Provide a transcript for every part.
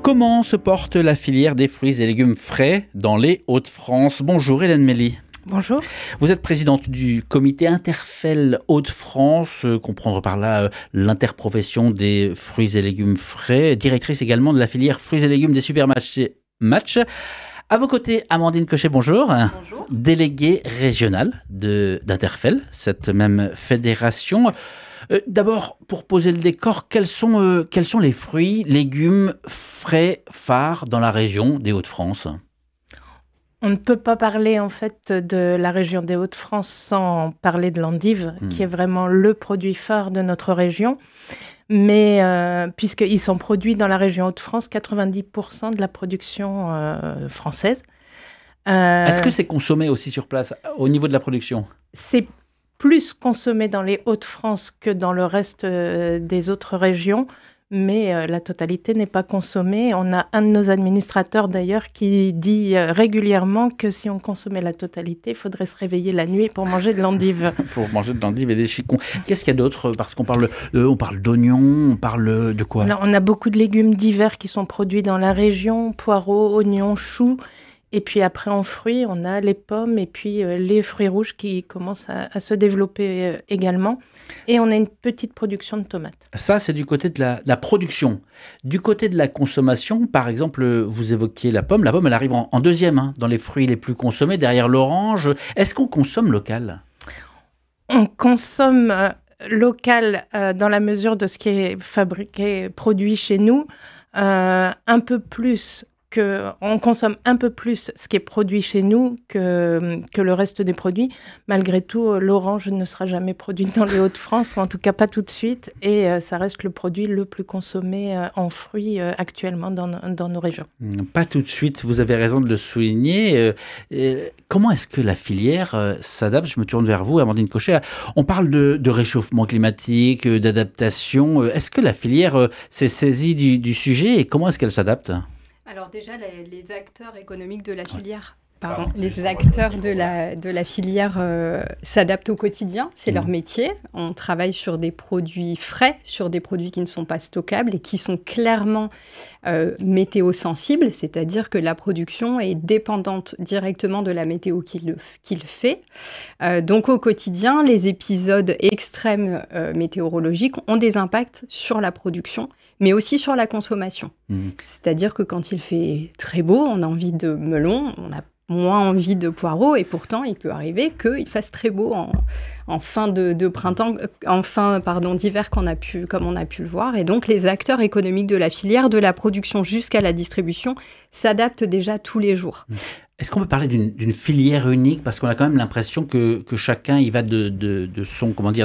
Comment se porte la filière des fruits et légumes frais dans les Hauts-de-France? Bonjour Hélène Mély. Bonjour. Vous êtes présidente du comité Interfel Hauts-de-France, comprendre par là l'interprofession des fruits et légumes frais, directrice également de la filière fruits et légumes des supermarchés Match. À vos côtés, Amandine Cochet, bonjour. Bonjour. Déléguée régionale d'Interfel, cette même fédération. D'abord, pour poser le décor, quels sont les fruits, légumes frais phares dans la région des Hauts-de-France ? On ne peut pas parler en fait de la région des Hauts-de-France sans parler de l'endive, qui est vraiment le produit phare de notre région. Mais puisqu'ils sont produits dans la région Hauts-de-France, 90% de la production française. Est-ce que c'est consommé aussi sur place, au niveau de la production ? C'est plus consommé dans les Hauts-de-France que dans le reste des autres régions. Mais la totalité n'est pas consommée. On a un de nos administrateurs d'ailleurs qui dit régulièrement que si on consommait la totalité, il faudrait se réveiller la nuit pour manger de l'endive. Pour manger de l'endive et des chicons. Qu'est-ce qu'il y a d'autre? Parce qu'on parle d'oignons, on parle de quoi? Alors, on a beaucoup de légumes divers qui sont produits dans la région, poireaux, oignons, choux. Et puis après, en fruits, on a les pommes et puis les fruits rouges qui commencent à se développer également. Et on a une petite production de tomates. Ça, c'est du côté de la production. Du côté de la consommation, par exemple, vous évoquiez la pomme. La pomme, elle arrive en deuxième, dans les fruits les plus consommés, derrière l'orange. Est-ce qu'on consomme local? On consomme local dans la mesure de ce qui est fabriqué, produit chez nous, un peu plus. On consomme un peu plus ce qui est produit chez nous que le reste des produits. Malgré tout, l'orange ne sera jamais produite dans les Hauts-de-France, ou en tout cas pas tout de suite, et ça reste le produit le plus consommé en fruits actuellement dans nos régions. Pas tout de suite, vous avez raison de le souligner. Comment est-ce que la filière s'adapte? Je me tourne vers vous, Amandine Cochet. On parle de réchauffement climatique, d'adaptation. Est-ce que la filière s'est saisie du sujet et comment est-ce qu'elle s'adapte? Alors déjà, les acteurs économiques de la filière, les acteurs de la filière s'adaptent au quotidien, c'est leur métier. On travaille sur des produits frais, sur des produits qui ne sont pas stockables et qui sont clairement météo-sensibles, c'est-à-dire que la production est dépendante directement de la météo qu'il fait. Donc au quotidien, les épisodes extrêmes météorologiques ont des impacts sur la production, mais aussi sur la consommation. C'est-à-dire que quand il fait très beau, on a envie de melon, on a moins envie de poireaux, et pourtant il peut arriver qu'il fasse très beau en fin de printemps, d'hiver comme on a pu le voir. Et donc les acteurs économiques de la filière, de la production jusqu'à la distribution, s'adaptent déjà tous les jours. Est-ce qu'on peut parler d'une filière unique? Parce qu'on a quand même l'impression que chacun y va de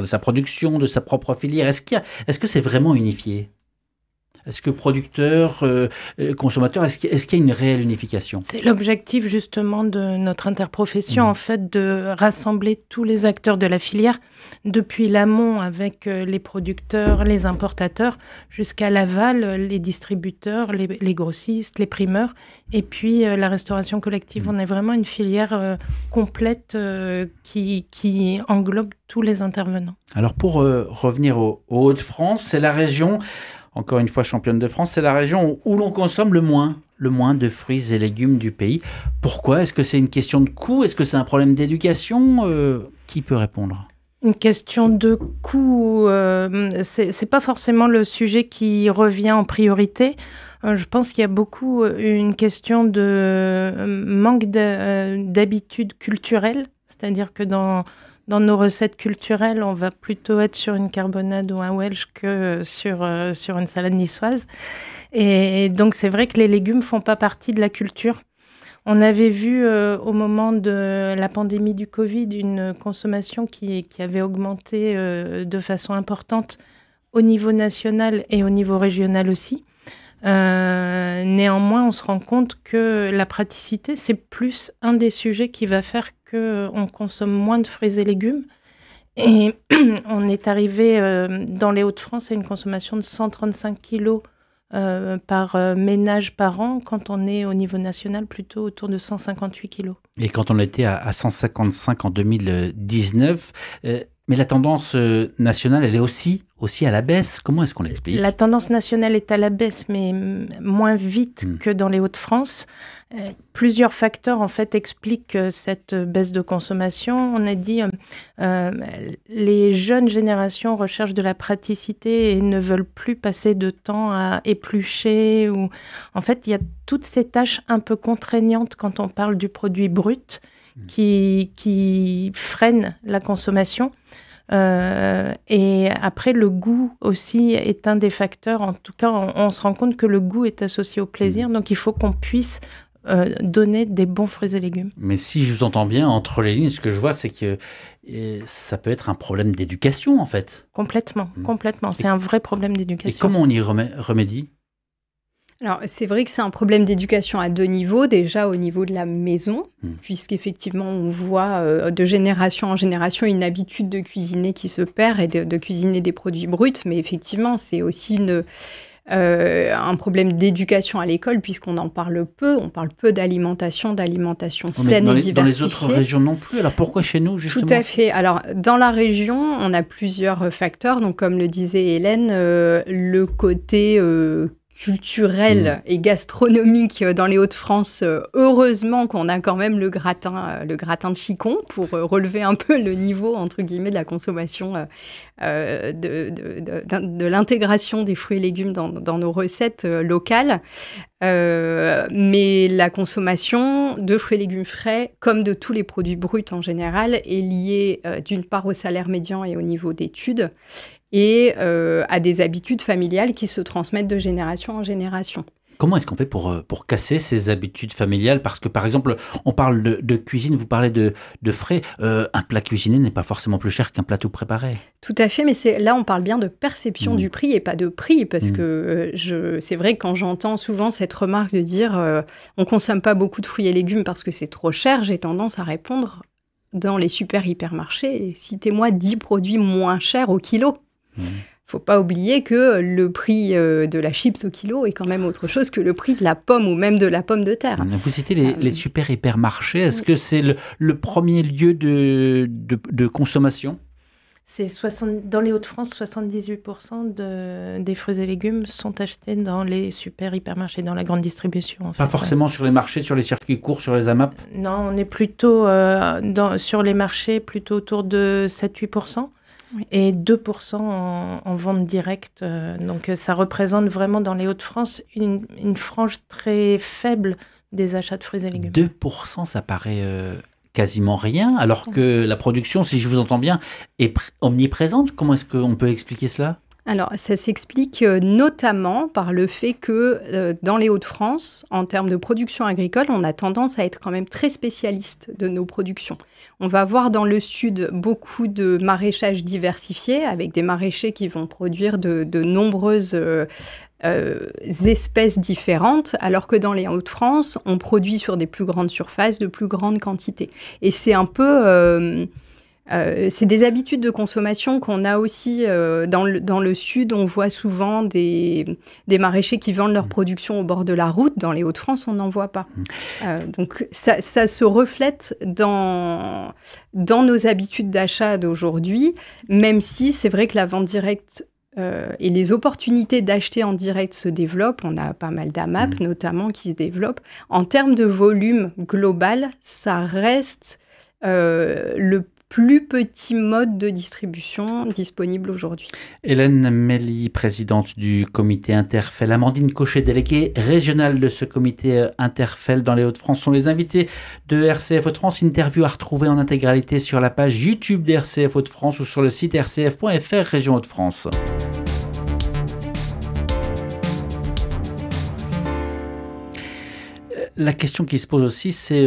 sa production, de sa propre filière. Est-ce que c'est vraiment unifié? Est-ce que producteurs, consommateurs, est-ce qu'il y a une réelle unification? C'est l'objectif justement de notre interprofession, en fait, de rassembler tous les acteurs de la filière, depuis l'amont avec les producteurs, les importateurs, jusqu'à l'aval, les distributeurs, les grossistes, les primeurs, et puis la restauration collective. On est vraiment une filière complète qui englobe tous les intervenants. Alors pour revenir aux Hauts-de-France, c'est la région... Encore une fois, championne de France, c'est la région où l'on consomme le moins de fruits et légumes du pays. Pourquoi? Est-ce que c'est une question de coût? Est-ce que c'est un problème d'éducation? Qui peut répondre? Une question de coût, c'est pas forcément le sujet qui revient en priorité. Je pense qu'il y a beaucoup une question de manque d'habitudes culturelles, c'est-à-dire que dans nos recettes culturelles, on va plutôt être sur une carbonade ou un Welsh que sur une salade niçoise. Et donc, c'est vrai que les légumes ne font pas partie de la culture. On avait vu au moment de la pandémie du Covid une consommation qui avait augmenté de façon importante au niveau national et au niveau régional aussi. Néanmoins, on se rend compte que la praticité, c'est plus un des sujets qui va faire qu'on consomme moins de fruits et légumes. Et on est arrivé dans les Hauts-de-France à une consommation de 135 kilos par ménage par an, quand on est au niveau national plutôt autour de 158 kilos. Et quand on était à 155 en 2019, Mais la tendance nationale, elle est aussi à la baisse. Comment est-ce qu'on l'explique? La tendance nationale est à la baisse, mais moins vite que dans les Hauts-de-France. Plusieurs facteurs, en fait, expliquent cette baisse de consommation. On a dit les jeunes générations recherchent de la praticité et ne veulent plus passer de temps à éplucher. En fait, il y a toutes ces tâches un peu contraignantes quand on parle du produit brut qui freinent la consommation. Et après, le goût aussi est un des facteurs. En tout cas, on se rend compte que le goût est associé au plaisir. Donc, il faut qu'on puisse donner des bons fruits et légumes. Mais si je vous entends bien, entre les lignes, ce que je vois, c'est que ça peut être un problème d'éducation, en fait. Complètement, complètement. C'est un vrai problème d'éducation. Et comment on y remédie? Alors, c'est vrai que c'est un problème d'éducation à deux niveaux. Déjà, au niveau de la maison, puisqu'effectivement, on voit de génération en génération une habitude de cuisiner qui se perd et de cuisiner des produits bruts. Mais effectivement, c'est aussi un problème d'éducation à l'école, puisqu'on en parle peu. On parle peu d'alimentation saine et diversifiée. Dans les autres régions non plus. Alors, pourquoi chez nous, justement? Tout à fait. Alors, dans la région, on a plusieurs facteurs. Donc, comme le disait Hélène, le côté culturel et gastronomique dans les Hauts-de-France. Heureusement qu'on a quand même le gratin de Chicon pour relever un peu le niveau, entre guillemets, de la consommation, de l'intégration des fruits et légumes dans nos recettes locales. Mais la consommation de fruits et légumes frais, comme de tous les produits bruts en général, est liée d'une part au salaire médian et au niveau d'études, et à des habitudes familiales qui se transmettent de génération en génération. Comment est-ce qu'on fait pour casser ces habitudes familiales? Parce que, par exemple, on parle de cuisine, vous parlez de frais. Un plat cuisiné n'est pas forcément plus cher qu'un plat tout préparé. Tout à fait, mais là, on parle bien de perception du prix et pas de prix. Parce que c'est vrai que quand j'entends souvent cette remarque de dire on ne consomme pas beaucoup de fruits et légumes parce que c'est trop cher, j'ai tendance à répondre dans les hypermarchés, citez-moi 10 produits moins chers au kilo. Il ne faut pas oublier que le prix de la chips au kilo est quand même autre chose que le prix de la pomme ou même de la pomme de terre. Vous citez les hypermarchés. Est-ce que c'est le premier lieu de consommation? Dans les Hauts-de-France, 78% des fruits et légumes sont achetés dans les hypermarchés, dans la grande distribution. Pas forcément sur les marchés, sur les circuits courts, sur les AMAP? Non, on est plutôt sur les marchés, plutôt autour de 7-8%. Oui. Et 2% en vente directe. Donc, ça représente vraiment dans les Hauts-de-France une frange très faible des achats de fruits et légumes. 2%, ça paraît quasiment rien, alors que la production, si je vous entends bien, est omniprésente. Comment est-ce qu'on peut expliquer cela ? Alors, ça s'explique notamment par le fait que dans les Hauts-de-France, en termes de production agricole, on a tendance à être quand même très spécialiste de nos productions. On va voir dans le sud beaucoup de maraîchage diversifié, avec des maraîchers qui vont produire de nombreuses espèces différentes, alors que dans les Hauts-de-France, on produit sur des plus grandes surfaces, de plus grandes quantités. Et c'est un peu... c'est des habitudes de consommation qu'on a aussi dans le sud. On voit souvent des maraîchers qui vendent leur production au bord de la route. Dans les Hauts-de-France, on n'en voit pas. Donc, ça se reflète dans nos habitudes d'achat d'aujourd'hui, même si c'est vrai que la vente directe et les opportunités d'acheter en direct se développent. On a pas mal d'AMAP, notamment, qui se développent. En termes de volume global, ça reste le plus petit mode de distribution disponible aujourd'hui. Hélène Mélie, présidente du comité Interfel. Amandine Cochet, déléguée régionale de ce comité Interfel dans les Hauts-de-France, sont les invités de RCF Hauts-de-France. Interview à retrouver en intégralité sur la page YouTube d'RCF Hauts-de-France ou sur le site rcf.fr Région Hauts-de-France. La question qui se pose aussi, c'est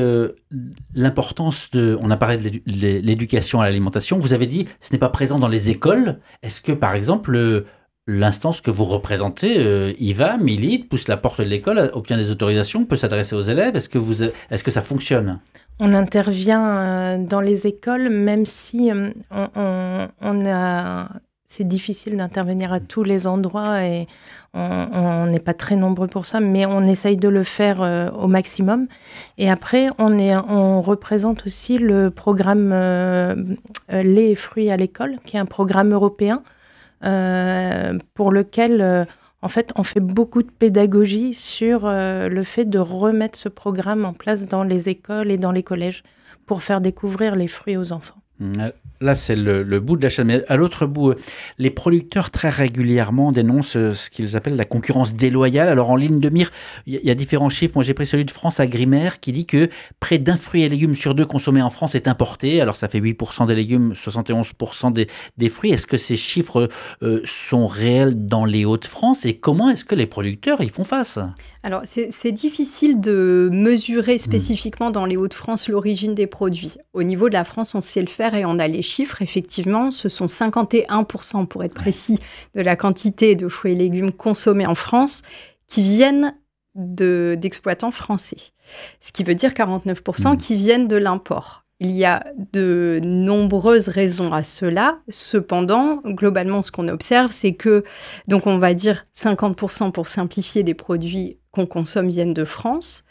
l'importance on a parlé de l'éducation à l'alimentation. Vous avez dit, ce n'est pas présent dans les écoles. Est-ce que, par exemple, l'instance que vous représentez, IVA, milite, pousse la porte de l'école, obtient des autorisations, peut s'adresser aux élèves? Est-ce que ça fonctionne? On intervient dans les écoles, même si on a c'est difficile d'intervenir à tous les endroits et on n'est pas très nombreux pour ça, mais on essaye de le faire au maximum. Et après, on représente aussi le programme lait et fruits à l'école, qui est un programme européen pour lequel... en fait, on fait beaucoup de pédagogie sur le fait de remettre ce programme en place dans les écoles et dans les collèges pour faire découvrir les fruits aux enfants. Là, c'est le bout de la chaîne. Mais à l'autre bout, les producteurs très régulièrement dénoncent ce qu'ils appellent la concurrence déloyale. Alors, en ligne de mire, il y a différents chiffres. Moi, j'ai pris celui de France Agrimaire qui dit que près d'un fruit et légumes sur 2 consommés en France est importé. Alors, ça fait 8% des légumes, 71% des fruits. Est-ce que ces chiffres sont réels dans les Hauts-de-France? Et comment est-ce que les producteurs y font face? Alors, c'est difficile de mesurer spécifiquement dans les Hauts-de-France l'origine des produits. Au niveau de la France, on sait le faire et on a les chiffres. Effectivement, ce sont 51%, pour être précis, de la quantité de fruits et légumes consommés en France qui viennent d'exploitants français. Ce qui veut dire 49% qui viennent de l'import. Il y a de nombreuses raisons à cela. Cependant, globalement, ce qu'on observe, c'est que, donc on va dire 50% pour simplifier des produits qu'on consomme viennent de France.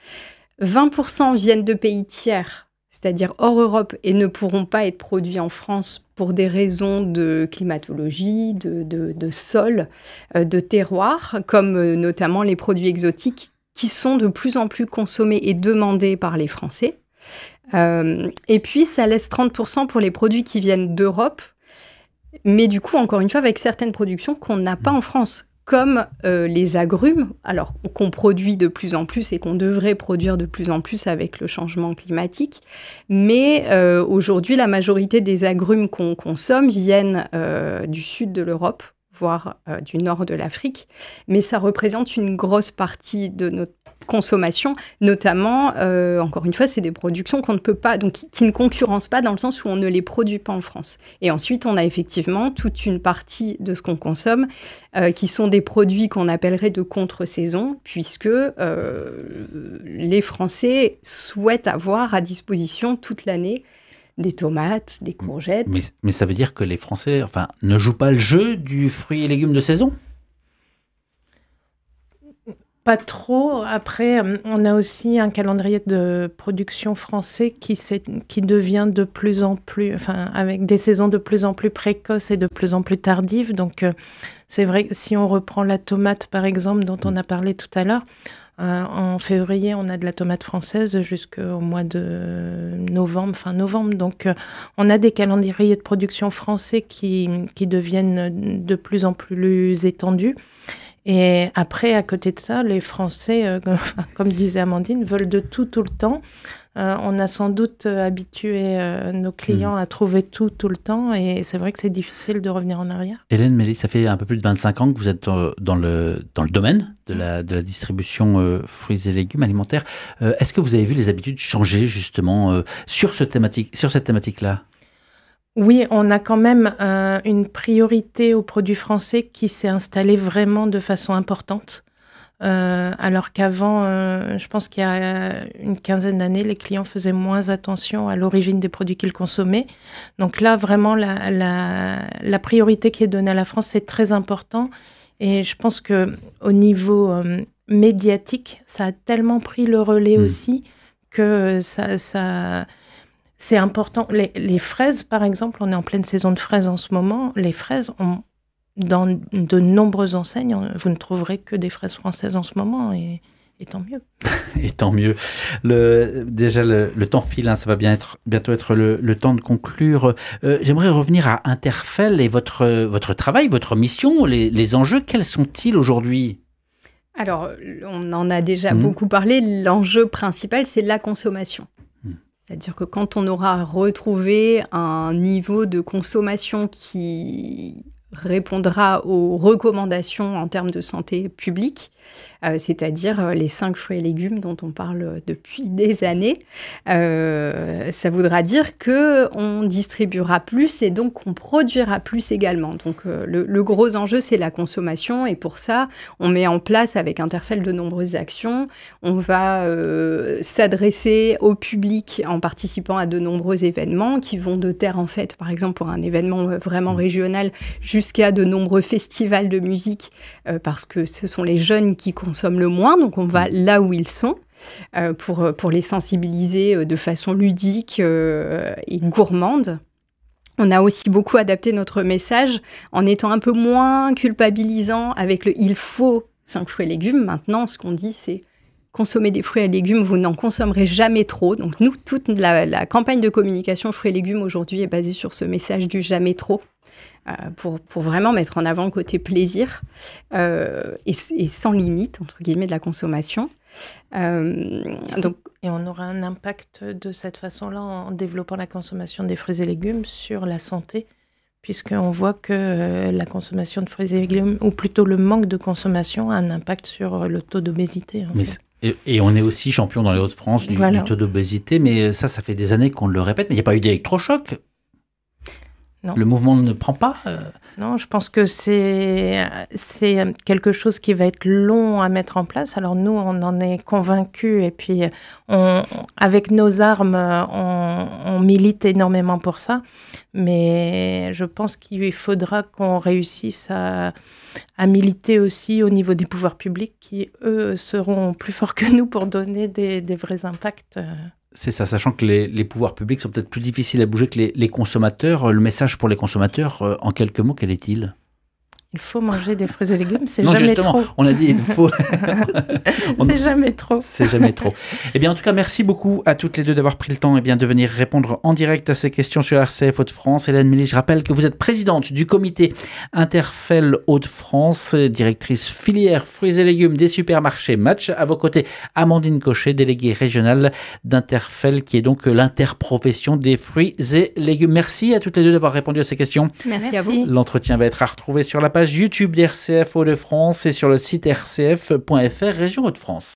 20% viennent de pays tiers, c'est-à-dire hors Europe, et ne pourront pas être produits en France pour des raisons de climatologie, de sol, de terroir, comme notamment les produits exotiques qui sont de plus en plus consommés et demandés par les Français. Et puis, ça laisse 30% pour les produits qui viennent d'Europe, mais du coup, encore une fois, avec certaines productions qu'on n'a pas en France, comme les agrumes, alors qu'on produit de plus en plus et qu'on devrait produire de plus en plus avec le changement climatique. Mais aujourd'hui, la majorité des agrumes qu'on consomme viennent du sud de l'Europe, voire du nord de l'Afrique. Mais ça représente une grosse partie de notre consommation, notamment, encore une fois, c'est des productions qu'on ne peut pas, donc qui ne concurrencent pas dans le sens où on ne les produit pas en France. Et ensuite, on a effectivement toute une partie de ce qu'on consomme qui sont des produits qu'on appellerait de contre-saison, puisque les Français souhaitent avoir à disposition toute l'année des tomates, des courgettes. Mais ça veut dire que les Français, ne jouent pas le jeu du fruit et légumes de saison ? Pas trop. Après, on a aussi un calendrier de production français qui devient de plus en plus, avec des saisons de plus en plus précoces et de plus en plus tardives. Donc, c'est vrai que si on reprend la tomate, par exemple, dont on a parlé tout à l'heure, en février, on a de la tomate française jusqu'au mois de novembre, fin novembre. Donc, on a des calendriers de production français qui deviennent de plus en plus étendus. Et après, à côté de ça, les Français, comme disait Amandine, veulent de tout le temps. On a sans doute habitué nos clients à trouver tout le temps. Et c'est vrai que c'est difficile de revenir en arrière. Hélène Mélis, ça fait un peu plus de 25 ans que vous êtes dans le domaine de la distribution fruits et légumes alimentaires. Est-ce que vous avez vu les habitudes changer justement sur cette thématique-là ? Oui, on a quand même une priorité aux produits français qui s'est installée vraiment de façon importante. Alors qu'avant, je pense qu'il y a une quinzaine d'années, les clients faisaient moins attention à l'origine des produits qu'ils consommaient. Donc là, vraiment, la priorité qui est donnée à la France, c'est très important. Et je pense qu'au niveau médiatique, ça a tellement pris le relais aussi que ça c'est important. Les fraises, par exemple, on est en pleine saison de fraises en ce moment. Les fraises, dans de nombreuses enseignes, vous ne trouverez que des fraises françaises en ce moment, et tant mieux. Et tant mieux. Déjà, le temps file, ça va bientôt être le temps de conclure. J'aimerais revenir à Interfel et votre travail, votre mission, les enjeux. Quels sont-ils aujourd'hui ? Alors, on en a déjà beaucoup parlé. L'enjeu principal, c'est la consommation. C'est-à-dire que quand on aura retrouvé un niveau de consommation qui répondra aux recommandations en termes de santé publique, c'est-à-dire les 5 fruits et légumes dont on parle depuis des années. Ça voudra dire qu'on distribuera plus et donc on produira plus également. Donc le gros enjeu, c'est la consommation, et pour ça, on met en place avec Interfel de nombreuses actions. On va s'adresser au public en participant à de nombreux événements qui vont de terre en fait, par exemple pour un événement vraiment régional, jusqu'à de nombreux festivals de musique, parce que ce sont les jeunes qui consomment le moins, donc on va là où ils sont. Pour les sensibiliser de façon ludique et gourmande. On a aussi beaucoup adapté notre message en étant un peu moins culpabilisant avec le « il faut 5 fruits et légumes ». Maintenant, ce qu'on dit, c'est « consommer des fruits et légumes, vous n'en consommerez jamais trop ». Donc nous, toute la campagne de communication fruits et légumes aujourd'hui est basée sur ce message du « jamais trop ». Pour vraiment mettre en avant le côté plaisir et sans limite, entre guillemets, de la consommation. Et on aura un impact de cette façon-là en développant la consommation des fruits et légumes sur la santé, puisqu'on voit que la consommation de fruits et légumes, ou plutôt le manque de consommation, a un impact sur le taux d'obésité. Et on est aussi champion dans les Hauts-de-France du taux d'obésité, mais ça fait des années qu'on le répète, mais il n'y a pas eu d'électrochoc. Non. Le mouvement ne prend pas Non, je pense que c'est quelque chose qui va être long à mettre en place. Alors nous, on en est convaincus, et puis avec nos armes, on milite énormément pour ça. Mais je pense qu'il faudra qu'on réussisse à militer aussi au niveau des pouvoirs publics qui, eux, seront plus forts que nous pour donner des vrais impacts. C'est ça, sachant que les pouvoirs publics sont peut-être plus difficiles à bouger que les consommateurs. Le message pour les consommateurs, en quelques mots, quel est-il ? Il faut manger des fruits et légumes, c'est jamais trop. On a dit il faut. C'est jamais trop. C'est jamais trop. Eh bien, en tout cas, merci beaucoup à toutes les deux d'avoir pris le temps de venir répondre en direct à ces questions sur RCF Hauts-de-France. Hélène Mélie, je rappelle que vous êtes présidente du comité Interfel Hauts-de-France, directrice filière fruits et légumes des supermarchés Match. À vos côtés, Amandine Cochet, déléguée régionale d'Interfel, qui est donc l'interprofession des fruits et légumes. Merci à toutes les deux d'avoir répondu à ces questions. Merci à vous. L'entretien va être à retrouver sur la page YouTube d'RCF Hauts-de-France et sur le site rcf.fr Région Hauts-de-France.